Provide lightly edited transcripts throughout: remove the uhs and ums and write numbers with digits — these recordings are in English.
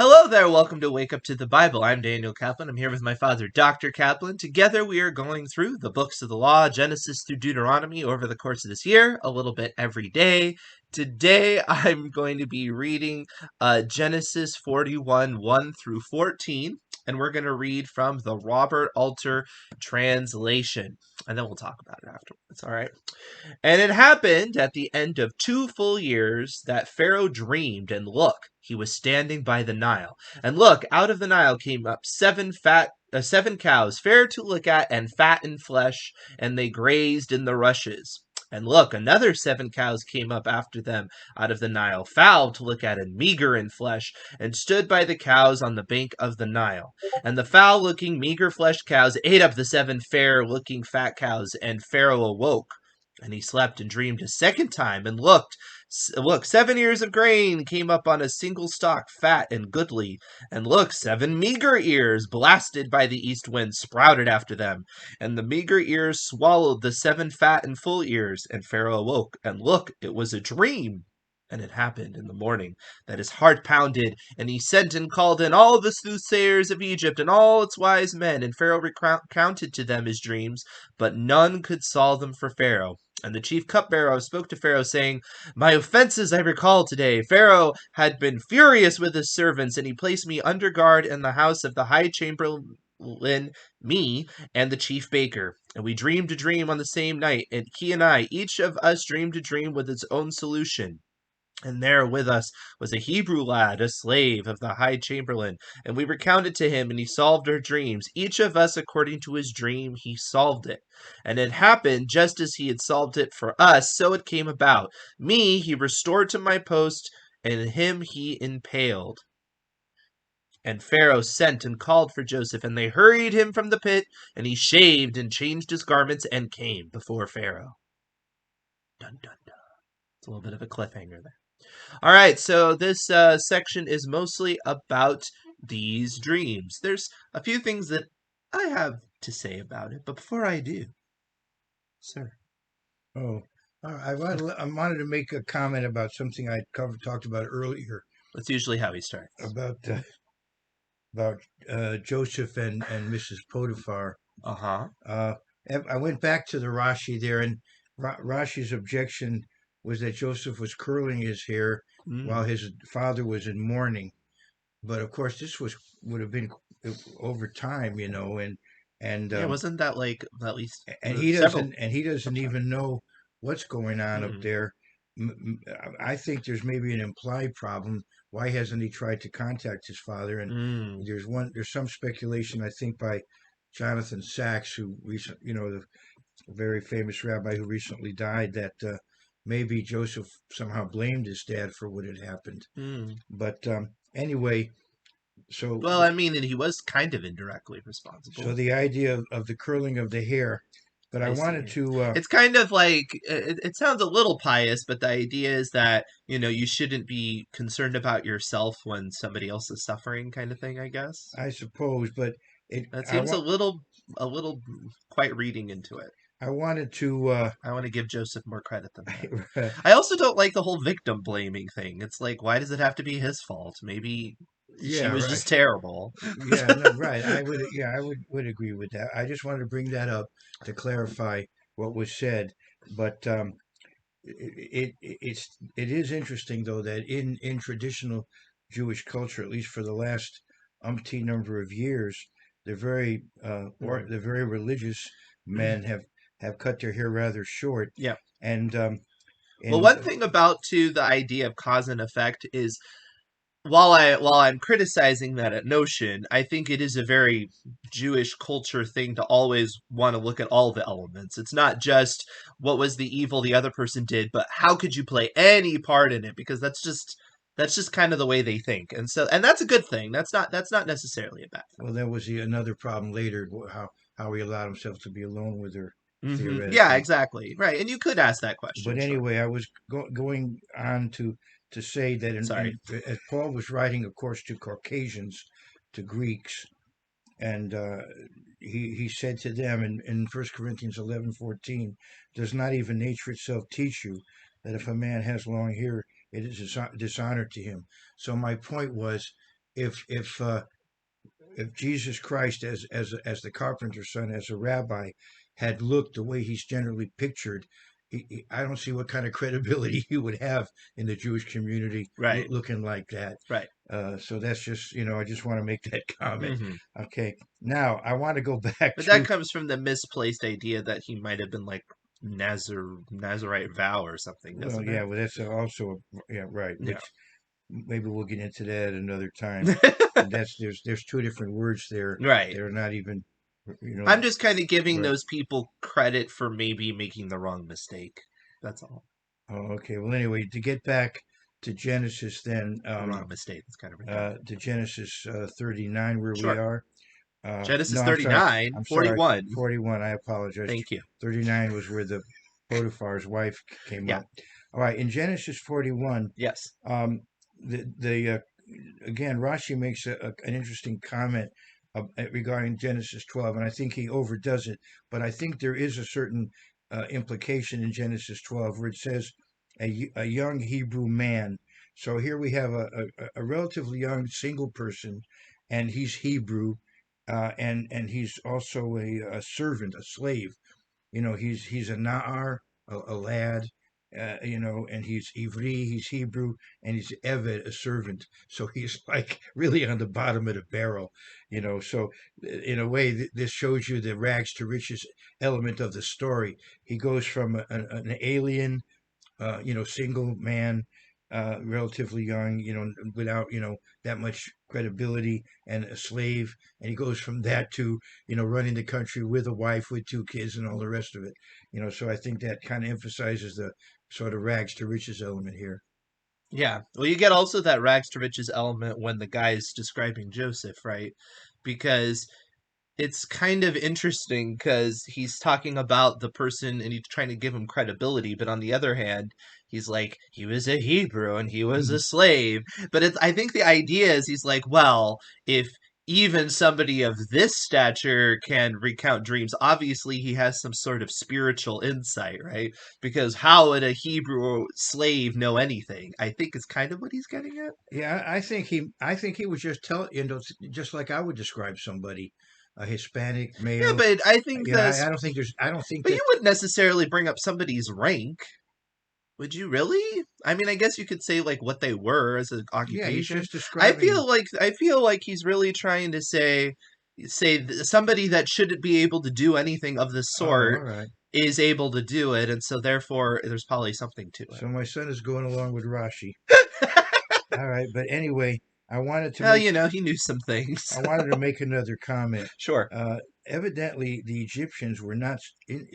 Hello there, welcome to Wake Up to the Bible. I'm Daniel Kaplan. I'm here with my father, Dr. Kaplan. Together we are going through the books of the law, Genesis through Deuteronomy, over the course of this year, a little bit every day. Today I'm going to be reading Genesis 41, 1 through 14, and we're going to read from the Robert Alter translation, and then we'll talk about it afterwards, all right? And it happened at the end of 2 full years that Pharaoh dreamed, and look, he was standing by the Nile. And look, out of the Nile came up seven cows, fair to look at and fat in flesh, and they grazed in the rushes. And look, another 7 cows came up after them out of the Nile, foul to look at and meager in flesh, and stood by the cows on the bank of the Nile. And the foul-looking, meager-fleshed cows ate up the 7 fair-looking fat cows, and Pharaoh awoke. And he slept and dreamed a second time, and look, 7 ears of grain came up on a single stalk, fat and goodly. And look, 7 meager ears, blasted by the east wind, sprouted after them. And the meager ears swallowed the 7 fat and full ears. And Pharaoh awoke, and look, it was a dream. And it happened in the morning that his heart pounded, and he sent and called in all the soothsayers of Egypt and all its wise men. And Pharaoh recounted to them his dreams, but none could solve them for Pharaoh. And the chief cupbearer spoke to Pharaoh, saying, My offenses I recall today. Pharaoh had been furious with his servants, and he placed me under guard in the house of the high chamberlain, me, and the chief baker. And we dreamed a dream on the same night, and he and I, each of us dreamed a dream with its own solution. And there with us was a Hebrew lad, a slave of the high chamberlain. And we recounted to him, and he solved our dreams. Each of us according to his dream, he solved it. And it happened just as he had solved it for us, so it came about. Me he restored to my post, and him he impaled. And Pharaoh sent and called for Joseph, and they hurried him from the pit, and he shaved and changed his garments and came before Pharaoh. Dun, dun, dun. It's a little bit of a cliffhanger there. All right, so this section is mostly about these dreams. There's a few things that I have to say about it, but before I do, sir. Oh, I wanted to make a comment about something I talked about earlier That's usually how he starts. about Joseph and Mrs. Potiphar. Uh-huh. I went back to the Rashi there, and Rashi's objection was that Joseph was curling his hair while his father was in mourning. But of course, this would have been over time, and Yeah, wasn't that like at least and several? he doesn't even know what's going on up there. I think there's maybe an implied problem. Why hasn't he tried to contact his father? And there's some speculation, I think, by Jonathan Sachs, who the very famous rabbi who recently died, that maybe Joseph somehow blamed his dad for what had happened. But anyway, so well, I mean, and he was kind of indirectly responsible. So the idea of the curling of the hair, but I wanted to. It's kind of like it sounds a little pious, but the idea is that you shouldn't be concerned about yourself when somebody else is suffering, kind of thing. I guess. I suppose, but that seems a little quite reading into it. I wanted to. I want to give Joseph more credit than that. I also don't like the whole victim blaming thing. It's like, why does it have to be his fault? Maybe she was just terrible. Yeah, no, right. I would agree with that. I just wanted to bring that up to clarify what was said. But it is interesting though that in traditional Jewish culture, at least for the last umpteen number of years, the very religious men have cut their hair rather short. Yeah. And well, one thing about too the idea of cause and effect is while I'm criticizing that notion, I think it is a very Jewish culture thing to always want to look at all the elements. It's not just what was the evil the other person did, but how could you play any part in it? Because that's just kind of the way they think, and that's a good thing. That's not necessarily a bad thing. Well, that was another problem later. How he allowed himself to be alone with her. Yeah, exactly. Right, and you could ask that question. But anyway, I was going on to say that as Paul was writing, of course, to Caucasians, to Greeks, and he said to them in 1 Corinthians 11:14, does not even nature itself teach you that if a man has long hair, it is dishonor to him? So my point was if Jesus Christ, as the carpenter's son, as a rabbi, had looked the way he's generally pictured, I don't see what kind of credibility he would have in the Jewish community Right. looking like that. Right. So that's just, I just want to make that comment. Hmm. Okay, now I want to go back But that to, comes from the misplaced idea that he might have been like Nazarite vow or something, well, doesn't yeah, it? well, that's also, yeah, right, Yeah. which maybe we'll get into that another time. And there's two different words there. Right. They're not even, you know, I'm just kind of giving right. those people credit for maybe making the wrong mistake. That's all. Oh, okay. Well, anyway, to get back to Genesis, then, The wrong mistake. It's kind of redundant. to Genesis 39, where we Sure. are. Genesis No, I'm sorry. 39, I'm sorry. 41. 41. I apologize. Thank you. 39 was where the Potiphar's wife came Yeah. up. All right. In Genesis 41, Yes. um, the again, Rashi makes an interesting comment regarding Genesis 12, and I think he overdoes it, but I think there is a certain implication in Genesis 12 where it says a young Hebrew man. So here we have a relatively young single person, and he's Hebrew, and he's also a servant, a slave. He's a Na'ar, a lad, and he's Ivri, he's Hebrew, and he's Eved, a servant. So he's like really on the bottom of the barrel. So in a way, this shows you the rags to riches element of the story. He goes from an alien, single man, relatively young, without, that much credibility, and a slave. And he goes from that to, running the country with a wife, with two kids, and all the rest of it. So I think that kind of emphasizes the sort of rags to riches element here. Yeah. Well, you get also that rags to riches element when the guy is describing Joseph, right? Because it's kind of interesting because he's talking about the person and he's trying to give him credibility, but on the other hand, he's like he was a Hebrew and he was a slave. But I think the idea is he's like, well, if even somebody of this stature can recount dreams, obviously he has some sort of spiritual insight, right? Because how would a Hebrew slave know anything? I think is kind of what he's getting at. Yeah, I think he was just telling, just like I would describe somebody, a Hispanic Yeah, male. but I think I don't think but that. you wouldn't necessarily bring up somebody's rank. Would you really? I mean, I guess you could say like what they were as an Yeah, he's occupation. just describing. I feel like he's really trying to say somebody that shouldn't be able to do anything of the Oh, sort all right. is able to do it, and so therefore there's probably something to So my son is going along with Rashi. it. All right, but anyway, I wanted to Well, make you know, he knew some things. I wanted to make another comment. Sure. Evidently, the Egyptians were not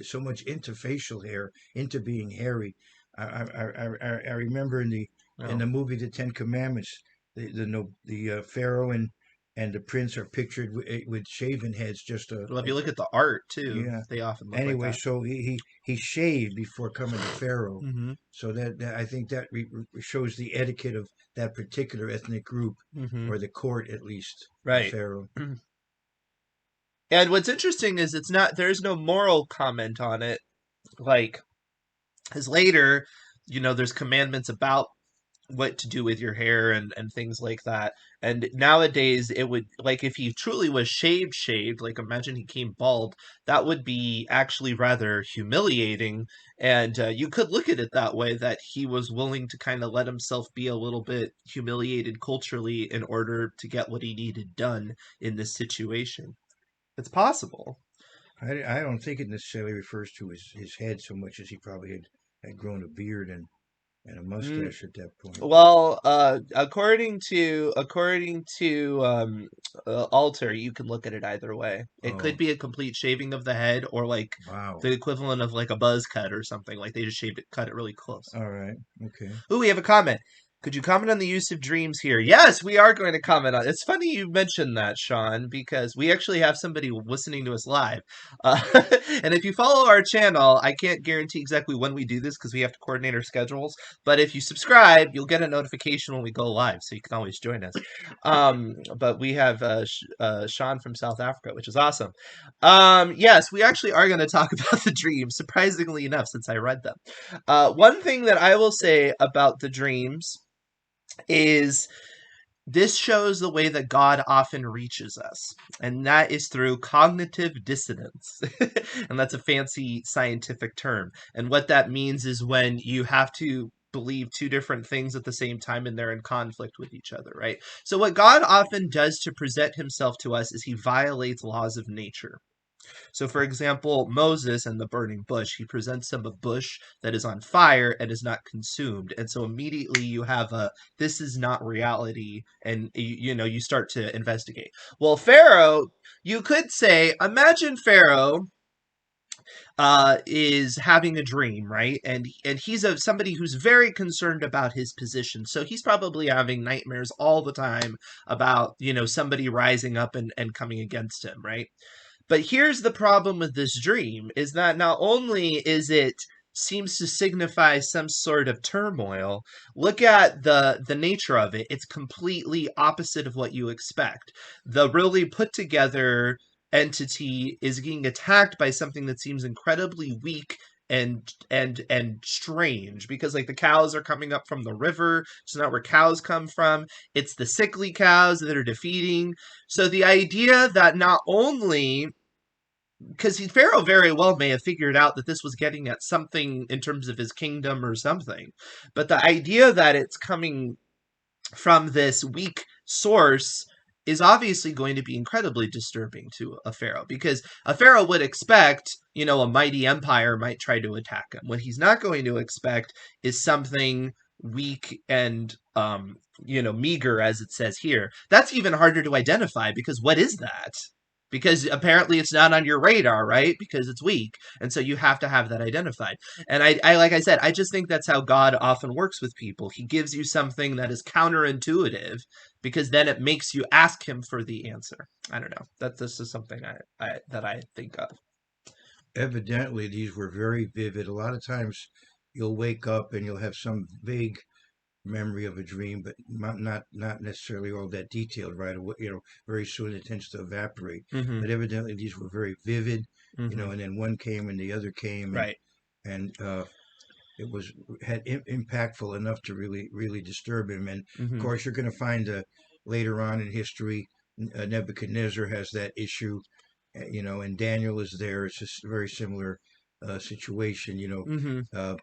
so much into facial hair, into being hairy. I remember in Oh. the movie The Ten Commandments, the Pharaoh and the prince are pictured with shaven heads. Just Well, if you look at the art too, yeah. they often look like Anyway, that. so he shaved before coming to Pharaoh. Mm-hmm. So that I think that shows the etiquette of that particular ethnic group, Mm-hmm. or the court at least of Right. Pharaoh. And what's interesting is there's no moral comment on it. Like, as later, there's commandments about what to do with your hair and things like that. And nowadays, it would, like, if he truly was shaved, like, imagine he came bald, that would be actually rather humiliating. And you could look at it that way, that he was willing to kind of let himself be a little bit humiliated culturally in order to get what he needed done in this situation. It's possible. I don't think it necessarily refers to his head so much as he probably had grown a beard and a Mm, mustache at that point. well, according to Alter, you can look at it either way. It could Oh, be a complete shaving of the head, or like wow. the equivalent of like a buzz cut or something. Like they just shaved it, cut it really close. All right. Okay. Ooh, we have a comment. Could you comment on the use of dreams here? Yes, we are going to comment on. It's funny you mentioned that, Sean, because we actually have somebody listening to us live. Uh, and if you follow our channel, I can't guarantee exactly when we do this because we have to coordinate our schedules. But if you subscribe, you'll get a notification when we go live, so you can always join us. But we have Sean from South Africa, which is awesome. Yes, we actually are going to talk about the dreams, surprisingly enough, since I read them. One thing that I will say about the dreams is This shows the way that God often reaches us, and that is through cognitive dissonance. And that's a fancy scientific term. And what that means is when you have to believe two different things at the same time and they're in conflict with each other, right? So, what God often does to present himself to us is he violates laws of nature. So, for example, Moses and the burning bush, he presents him a bush that is on fire and is not consumed. And so immediately you have a this is not reality, and you start to investigate. Well, Pharaoh, you could say, imagine Pharaoh is having a dream, right? And he's somebody who's very concerned about his position. So he's probably having nightmares all the time about, somebody rising up and coming against him, right? But here's the problem with this dream is that not only is it seems to signify some sort of turmoil, look at the nature of it. It's completely opposite of what you expect. The really put together entity is being attacked by something that seems incredibly weak and strange, because like the cows are coming up from the river. It's not where cows come from. It's the sickly cows that are defeating. So the idea that not only, because Pharaoh very well may have figured out that this was getting at something in terms of his kingdom or something, but the idea that it's coming from this weak source is obviously going to be incredibly disturbing to a pharaoh, because a pharaoh would expect, a mighty empire might try to attack him. What he's not going to expect is something weak and meager, as it says here. That's even harder to identify, because what is that? Because apparently it's not on your radar, right? Because it's weak. And so you have to have that identified. And I like I said, I just think that's how God often works with people. He gives you something that is counterintuitive, because then it makes you ask him for the answer. I don't know. This is something that I think of. Evidently, these were very vivid. A lot of times you'll wake up and you'll have some vague memory of a dream, but not necessarily all that detailed right away. Very soon it tends to evaporate. Mm-hmm. But evidently these were very vivid, Mm-hmm. and then one came and the other came, Right. and it was had impactful enough to really disturb him. And of Mm-hmm. course, you're going to find later on in history, Nebuchadnezzar has that issue, and Daniel is there. It's just a very similar situation. Mm-hmm. Uh,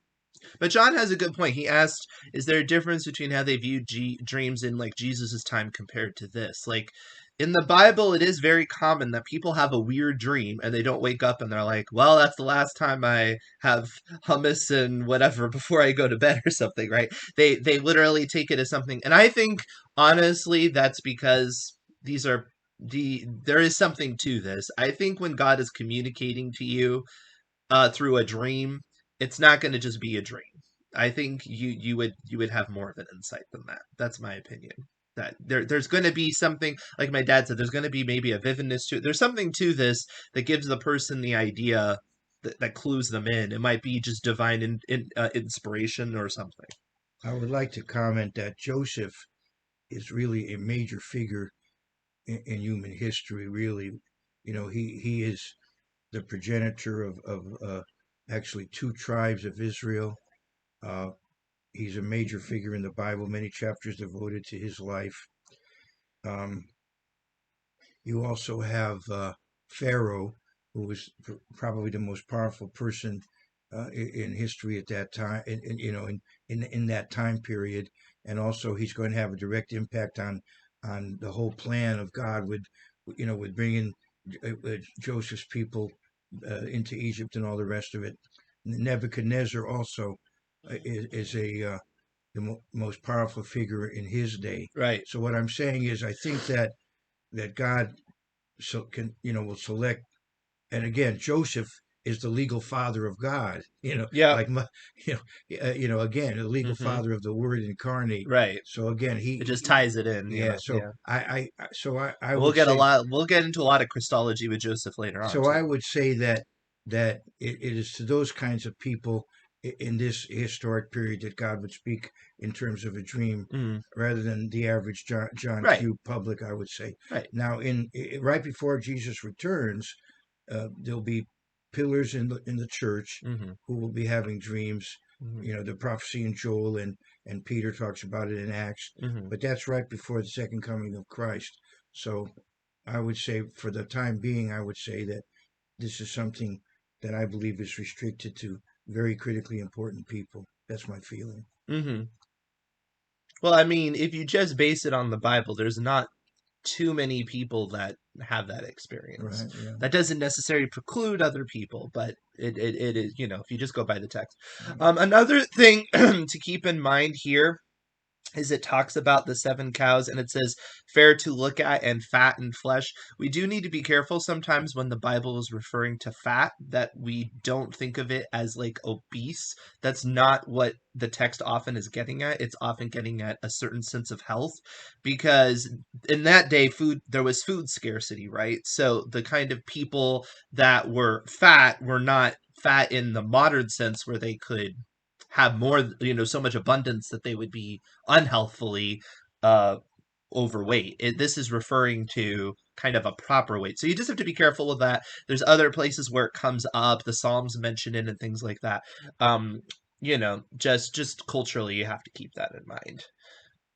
But John has a good point. He asked, "Is there a difference between how they viewed dreams in like Jesus's time compared to this?" Like in the Bible, it is very common that people have a weird dream and they don't wake up and they're like, "Well, that's the last time I have hummus and whatever before I go to bed," or something, right? They literally take it as something, and I think honestly that's because these are there is something to this. I think when God is communicating to you through a dream, it's not going to just be a dream. I think you would have more of an insight than that. That's my opinion. That there's going to be something, like my dad said. There's going to be maybe a vividness to it. There's something to this that gives the person the idea that clues them in. It might be just divine inspiration or something. I would like to comment that Joseph is really a major figure in human history. Really, he is the progenitor of actually two tribes of Israel. Uh, he's a major figure in the Bible. Many chapters devoted to his life. Um, you also have Pharaoh, who was probably the most powerful person in history at that time, in that time period, and also he's going to have a direct impact on the whole plan of God with bringing Joseph's people into Egypt and all the rest of it. Nebuchadnezzar also is the most powerful figure in his day. Right. So what I'm saying is, I think that God will select, and again, Joseph is the legal father of God. Yep. Like again, the legal Mm-hmm. father of the Word incarnate. Right. So again, It just ties it in. yeah. So Yeah. I We'll would get a say lot. We'll get into a lot of Christology with Joseph later on so too. I would say that it is to those kinds of people in this historic period that God would speak in terms of a dream, Mm. rather than the average John Right. Q. public, I would say. Right. Now, right before Jesus returns, there'll be pillars in the church Mm-hmm. who will be having dreams. Mm-hmm. The prophecy in Joel, and Peter talks about it in Acts. Mm-hmm. But that's right before the second coming of Christ. So I would say, for the time being, I would say that this is something that I believe is restricted to very critically important people. That's my feeling. Mm-hmm. Well, I mean, if you just base it on the Bible, there's not too many people that have that experience. Right, yeah. That doesn't necessarily preclude other people, but it is, if you just go by the text. Another thing to keep in mind here is it talks about the 7 cows and it says fair to look at and fat and flesh. We do need to be careful sometimes when the Bible is referring to fat that we don't think of it as like obese. That's not what the text often is getting at. It's often getting at a certain sense of health because in that day there was food scarcity, right? So the kind of people that were fat were not fat in the modern sense where they could have more, so much abundance that they would be unhealthfully uh, overweight. This is referring to kind of a proper weight. So you just have to be careful of that. There's other places where it comes up. The Psalms mention it and things like that. Just culturally, you have to keep that in mind.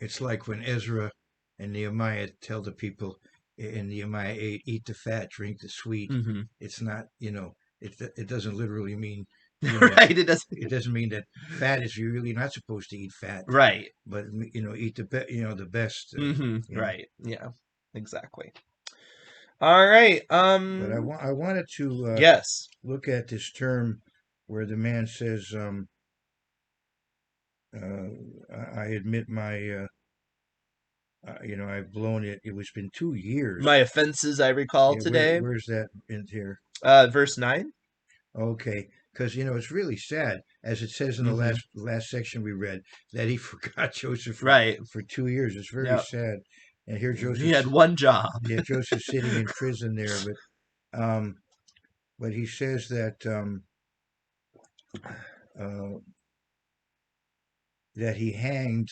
It's like when Ezra and Nehemiah tell the people in Nehemiah 8, eat the fat, drink the sweet. Mm-hmm. It's not, it doesn't literally mean, right. It doesn't mean that fat is, you're really not supposed to eat fat. Right. But, eat the best. Mm-hmm. Right. Yeah, exactly. All right. But I wanted to yes. look at this term where the man says, I admit my, I've blown it. It was been 2 years. My offenses, I recall today. Where's that in here? Verse 9. Okay, because it's really sad, as it says in the last section we read, that he forgot Joseph for 2 years. It's very sad. And here Joseph, he had one job. Yeah, Joseph's sitting in prison there, but he says that that he hanged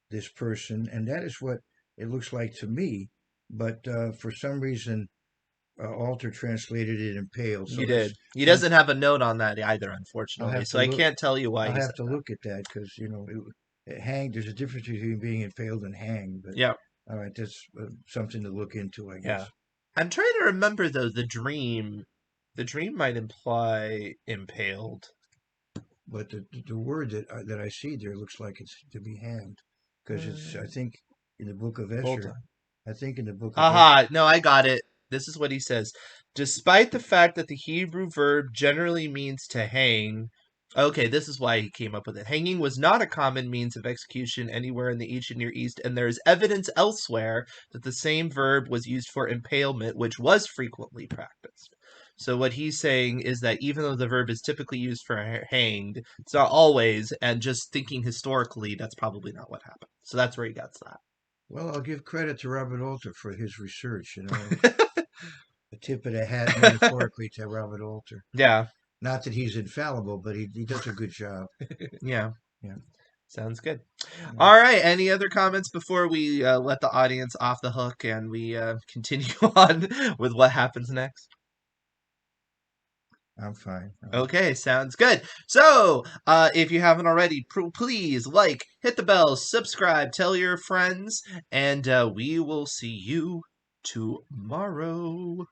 this person, and that is what it looks like to me. But for some reason, Alter translated it impaled. So you did. He doesn't have a note on that either, unfortunately. So I can't tell you why. I'll have to look at that because hanged. There's a difference between being impaled and hanged. But yeah. All right, that's something to look into, I guess. Yeah. I'm trying to remember though the dream. The dream might imply impaled. But the word that I see there looks like it's to be hanged, because it's, I think, in the book of Esther. I think in the book of Esther. No, I got it. This is what he says. Despite the fact that the Hebrew verb generally means to hang, okay, this is why he came up with it. Hanging was not a common means of execution anywhere in the ancient Near East, and there is evidence elsewhere that the same verb was used for impalement, which was frequently practiced. So what he's saying is that even though the verb is typically used for hanged, it's not always, and just thinking historically, that's probably not what happened. So that's where he gets that. Well, I'll give credit to Robert Alter for his research, A tip of the hat, metaphorically, to Robert Alter. Yeah. Not that he's infallible, but he does a good job. Yeah. Yeah. Sounds good. Yeah. All right. Any other comments before we let the audience off the hook and we continue on with what happens next? I'm fine. Okay, sounds good. So, if you haven't already, please hit the bell, subscribe, tell your friends, and we will see you tomorrow.